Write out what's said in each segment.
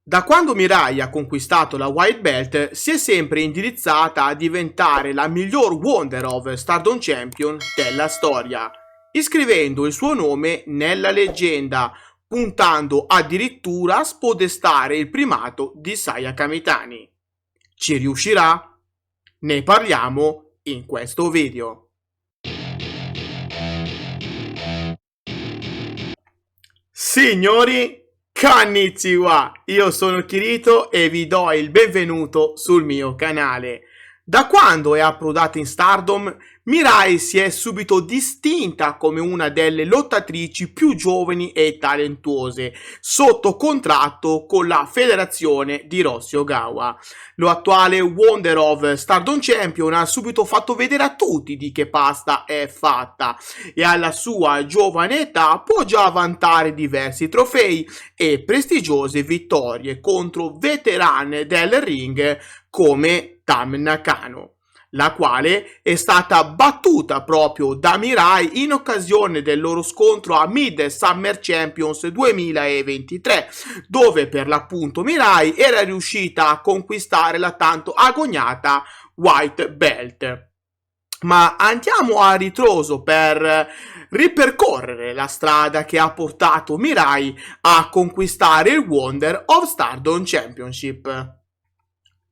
Da quando Mirai ha conquistato la White Belt si è sempre indirizzata a diventare la miglior Wonder of Stardom Champion della storia, iscrivendo il suo nome nella leggenda, puntando addirittura a spodestare il primato di Saya Kamitani. Ci riuscirà? Ne parliamo in questo video. Signori, konnichiwa! Io sono Kirito e vi do il benvenuto sul mio canale. Da quando è approdata in Stardom, Mirai si è subito distinta come una delle lottatrici più giovani e talentuose, sotto contratto con la federazione di Rossy Ogawa. Lo attuale Wonder of Stardom Champion ha subito fatto vedere a tutti di che pasta è fatta e alla sua giovane età può già vantare diversi trofei e prestigiose vittorie contro veterane del ring come Tam Nakano, la quale è stata battuta proprio da Mirai in occasione del loro scontro a Mid Summer Champions 2023, dove per l'appunto Mirai era riuscita a conquistare la tanto agognata White Belt. Ma andiamo a ritroso per ripercorrere la strada che ha portato Mirai a conquistare il Wonder of Stardom Championship.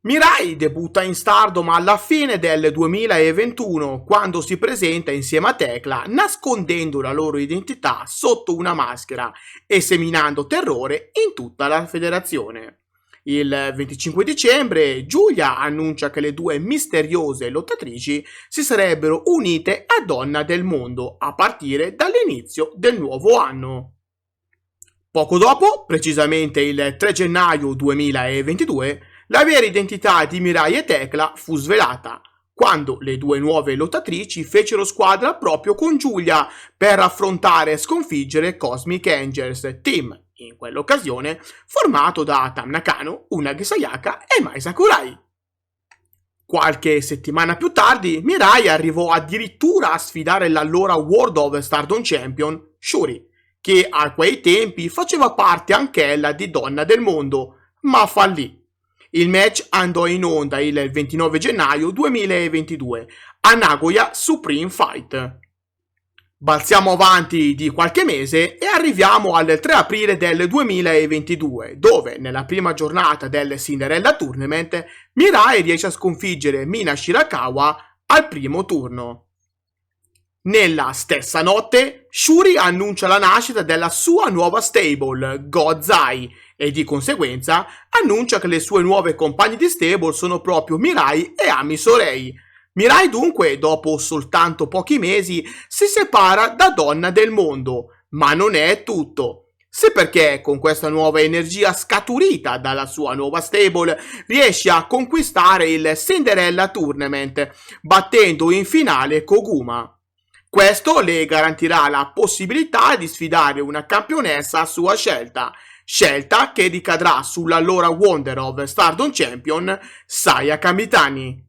Mirai debutta in Stardom alla fine del 2021 quando si presenta insieme a Tekla nascondendo la loro identità sotto una maschera e seminando terrore in tutta la federazione. Il 25 dicembre Giulia annuncia che le due misteriose lottatrici si sarebbero unite a Donna del Mondo a partire dall'inizio del nuovo anno. Poco dopo, precisamente il 3 gennaio 2022, la vera identità di Mirai e Tekla fu svelata, quando le due nuove lottatrici fecero squadra proprio con Giulia per affrontare e sconfiggere Cosmic Angels, team, in quell'occasione, formato da Tam Nakano, Unagi Sayaka e Mai Sakurai. Qualche settimana più tardi, Mirai arrivò addirittura a sfidare l'allora World of Stardom Champion, Shuri, che a quei tempi faceva parte anch'ella di Donna del Mondo, ma fallì. Il match andò in onda il 29 gennaio 2022 a Nagoya Supreme Fight. Balziamo avanti di qualche mese e arriviamo al 3 aprile del 2022, dove nella prima giornata del Cinderella Tournament Mirai riesce a sconfiggere Mina Shirakawa al primo turno. Nella stessa notte, Shuri annuncia la nascita della sua nuova stable, Gozai, e di conseguenza annuncia che le sue nuove compagne di stable sono proprio Mirai e Ami Sourei. Mirai dunque, dopo soltanto pochi mesi, si separa da Donna del Mondo, ma non è tutto. Sì, perché con questa nuova energia scaturita dalla sua nuova stable riesce a conquistare il Cinderella Tournament, battendo in finale Koguma. Questo le garantirà la possibilità di sfidare una campionessa a sua scelta che ricadrà sull'allora Wonder of Stardom Champion Saya Kamitani.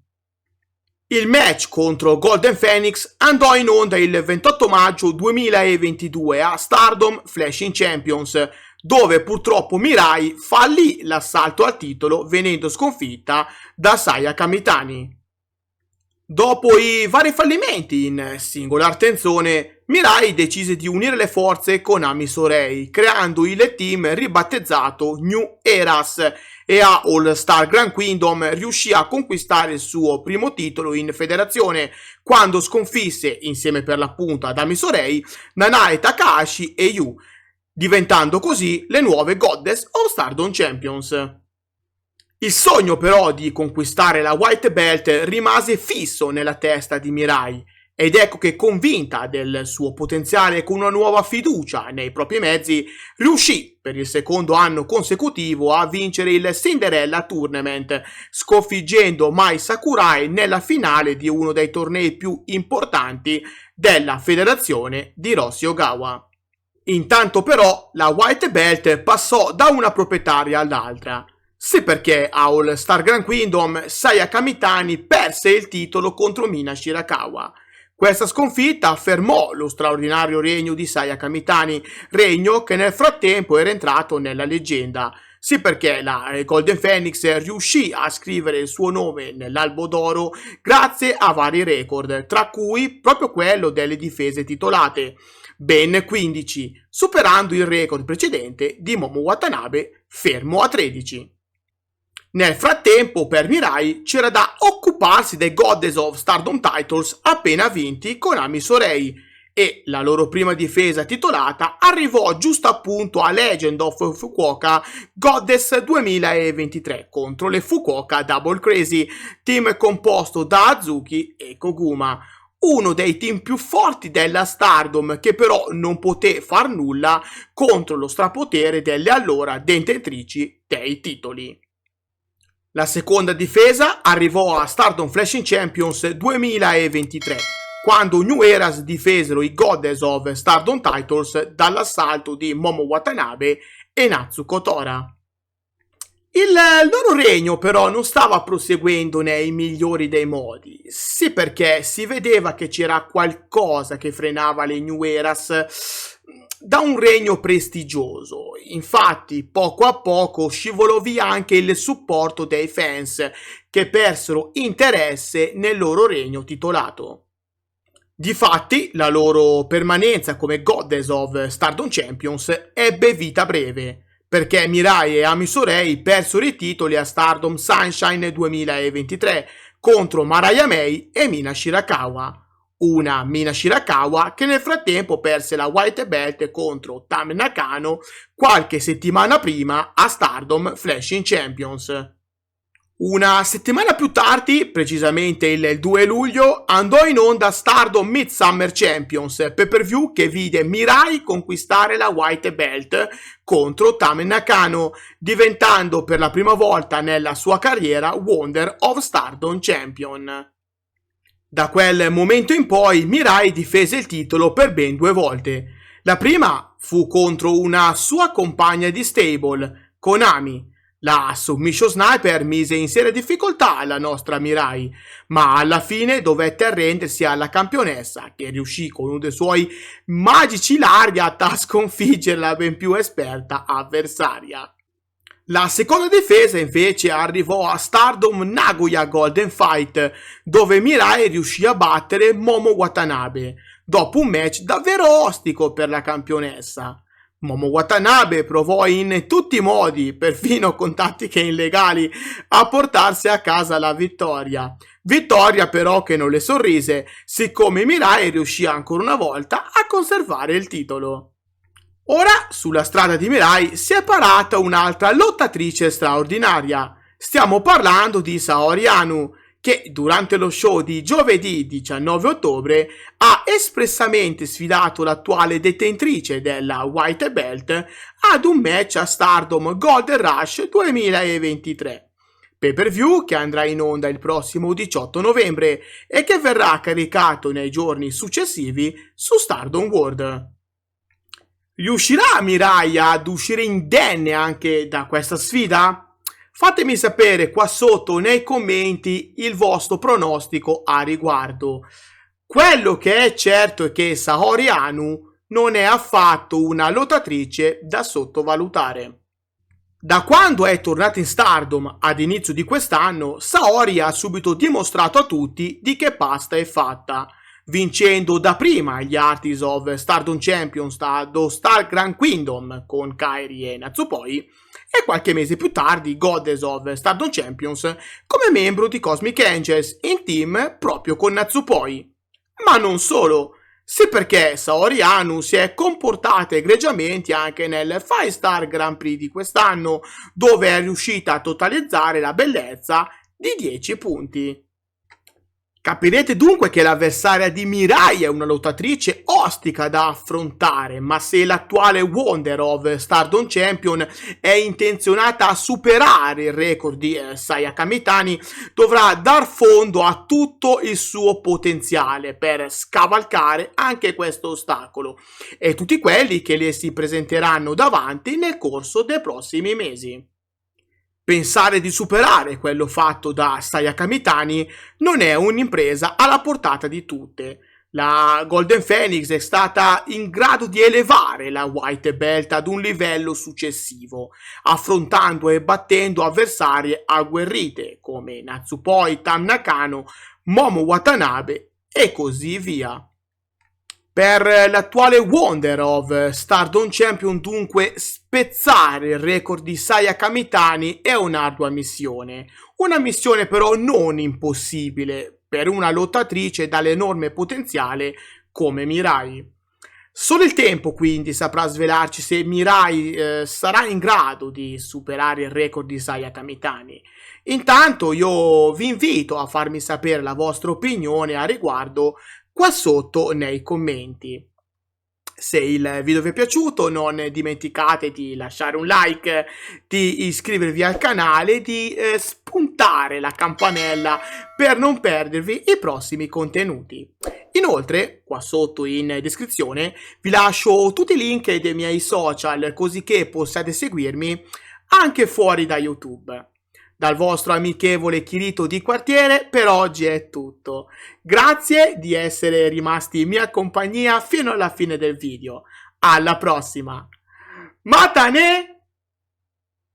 Il match contro Golden Phoenix andò in onda il 28 maggio 2022 a Stardom Flashing Champions, dove purtroppo Mirai fallì l'assalto al titolo venendo sconfitta da Saya Kamitani. Dopo i vari fallimenti in singolar tenzone, Mirai decise di unire le forze con Ami Sourei, creando il team ribattezzato New Eras, e a All Star Grand Kingdom riuscì a conquistare il suo primo titolo in federazione quando sconfisse, insieme per l'appunto ad Ami Sourei, Nanae Takahashi e Yu, diventando così le nuove Goddess of Stardom Champions. Il sogno però di conquistare la White Belt rimase fisso nella testa di Mirai ed ecco che, convinta del suo potenziale e con una nuova fiducia nei propri mezzi, riuscì per il secondo anno consecutivo a vincere il Cinderella Tournament, sconfiggendo Mai Sakurai nella finale di uno dei tornei più importanti della federazione di Rossy Ogawa. Intanto però la White Belt passò da una proprietaria all'altra. Sì, perché a All Star Grand Kingdom Saya Kamitani perse il titolo contro Mina Shirakawa. Questa sconfitta fermò lo straordinario regno di Saya Kamitani, regno che nel frattempo era entrato nella leggenda, Sì, perché la Golden Phoenix riuscì a scrivere il suo nome nell'albo d'oro grazie a vari record, tra cui proprio quello delle difese titolate, ben 15, superando il record precedente di Momo Watanabe, fermo a 13. Nel frattempo, per Mirai c'era da occuparsi dei Goddess of Stardom Titles appena vinti con Ami Sourei, e la loro prima difesa titolata arrivò giusto appunto a Legend of Fukuoka Goddess 2023 contro le Fukuoka Double Crazy, team composto da Azuki e Koguma, uno dei team più forti della Stardom, che però non poté far nulla contro lo strapotere delle allora detentrici dei titoli. La seconda difesa arrivò a Stardom Flashing Champions 2023, quando New Eras difesero i Goddess of Stardom Titles dall'assalto di Momo Watanabe e Natsuko Tora. Il loro regno però non stava proseguendo nei migliori dei modi, sì, perché si vedeva che c'era qualcosa che frenava le New Eras da un regno prestigioso. Infatti, poco a poco scivolò via anche il supporto dei fans, che persero interesse nel loro regno titolato. Difatti, la loro permanenza come Goddess of Stardom Champions ebbe vita breve, perché Mirai e Ami Sourei persero i titoli a Stardom Sunshine 2023 contro Mariah May e Mina Shirakawa. Una Mina Shirakawa che nel frattempo perse la White Belt contro Tam Nakano qualche settimana prima a Stardom Flashing Champions. Una settimana più tardi, precisamente il 2 luglio, andò in onda Stardom Midsummer Champions, pay-per-view che vide Mirai conquistare la White Belt contro Tam Nakano, diventando per la prima volta nella sua carriera Wonder of Stardom Champion. Da quel momento in poi Mirai difese il titolo per ben 2 volte. La prima fu contro una sua compagna di stable, Konami. La Submission Sniper mise in seria difficoltà la nostra Mirai, ma alla fine dovette arrendersi alla campionessa, che riuscì con uno dei suoi magici Lariat a sconfiggere la ben più esperta avversaria. La seconda difesa invece arrivò a Stardom Nagoya Golden Fight, dove Mirai riuscì a battere Momo Watanabe, dopo un match davvero ostico per la campionessa. Momo Watanabe provò in tutti i modi, perfino con tattiche illegali, a portarsi a casa la vittoria. Vittoria però che non le sorrise, siccome Mirai riuscì ancora una volta a conservare il titolo. Ora, sulla strada di Mirai, si è parata un'altra lottatrice straordinaria. Stiamo parlando di Saori Anou, che durante lo show di giovedì 19 ottobre ha espressamente sfidato l'attuale detentrice della White Belt ad un match a Stardom Golden Rush 2023. Pay-per-view che andrà in onda il prossimo 18 novembre e che verrà caricato nei giorni successivi su Stardom World. Riuscirà Mirai ad uscire indenne anche da questa sfida? Fatemi sapere qua sotto nei commenti il vostro pronostico a riguardo. Quello che è certo è che Saori Anou non è affatto una lottatrice da sottovalutare. Da quando è tornata in Stardom ad inizio di quest'anno, Saori ha subito dimostrato a tutti di che pasta è fatta, vincendo dapprima gli Artists of Stardom Champions da Star Grand Kingdom con Kairi e Natsupoi, e qualche mese più tardi Goddess of Stardom Champions come membro di Cosmic Angels in team proprio con Natsupoi. Ma non solo, sì, perché Saori Anou si è comportata egregiamente anche nel 5 Star Grand Prix di quest'anno, dove è riuscita a totalizzare la bellezza di 10 punti. Capirete dunque che l'avversaria di Mirai è una lottatrice ostica da affrontare, ma se l'attuale Wonder of Stardom Champion è intenzionata a superare il record di Sayaka Mitani, dovrà dar fondo a tutto il suo potenziale per scavalcare anche questo ostacolo e tutti quelli che le si presenteranno davanti nel corso dei prossimi mesi. Pensare di superare quello fatto da Sayaka Mitani non è un'impresa alla portata di tutte, La Golden Phoenix è stata in grado di elevare la White Belt ad un livello successivo, affrontando e battendo avversarie agguerrite come Natsupoi, Tam Nakano, Momo Watanabe e così via. Per l'attuale Wonder of Stardom Champion, dunque, spezzare il record di Saya Kamitani è un'ardua missione. Una missione però non impossibile per una lottatrice dall'enorme potenziale come Mirai. Solo il tempo quindi saprà svelarci se Mirai sarà in grado di superare il record di Saya Kamitani. Intanto io vi invito a farmi sapere la vostra opinione a riguardo qua sotto nei commenti. Se il video vi è piaciuto non dimenticate di lasciare un like, di iscrivervi al canale, di spuntare la campanella per non perdervi i prossimi contenuti. Inoltre, qua sotto in descrizione vi lascio tutti i link dei miei social così che possiate seguirmi anche fuori da YouTube. Dal vostro amichevole Kirito di quartiere per oggi è tutto. Grazie di essere rimasti in mia compagnia fino alla fine del video. Alla prossima! Matane!